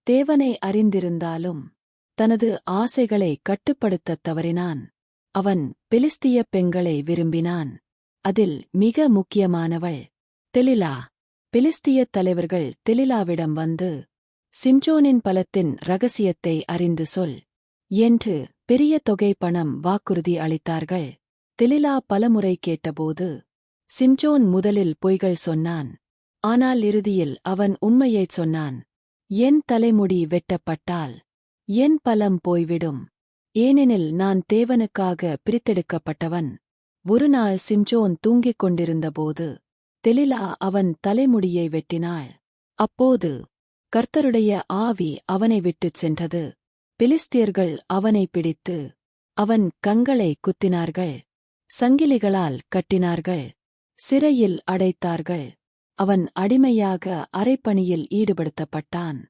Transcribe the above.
தேவனை அறிந்திருந்தாலும் தனது ஆசைகளை கட்டுப்படுத்தத் தவறினான். அவன் பெலிஸ்திய பெண்களை விரும்பினான். அதில் மிக முக்கியமானவள் தெலிலா. பெலிஸ்தியத் தலைவர்கள் தெலிலாவிடம் வந்து, சிம்சோனின் பலத்தின் இரகசியத்தை அறிந்து சொல் என்று பெரிய தொகை பணம் வாக்குறுதி அளித்தார்கள். தெலிலா பலமுறை கேட்டபோது சிம்சோன் முதலில் பொய்கள் சொன்னான். ஆனால் இறுதியில் அவன் உண்மையைச் சொன்னான். என் தலைமுடி வெட்டப்பட்டால் என் பலம் போய்விடும். ஏனெனில் நான் தேவனுக்காக பிரித்தெடுக்கப்பட்டவன். ஒருநாள் சிம்சோன் தூங்கிக் கொண்டிருந்தபோது தெலிலா அவன் தலைமுடியை வெட்டினாள். அப்போது கர்த்தருடைய ஆவி அவனை விட்டுச் சென்றது. பெலிஸ்தியர்கள் அவனை பிடித்து அவன் கண்களை குத்தினார்கள். சங்கிலிகளால் கட்டினார்கள். சிறையில் அடைத்தார்கள். அவன் அடிமையாக அரைப்பணியில் ஈடுபடுத்தப்பட்டான்.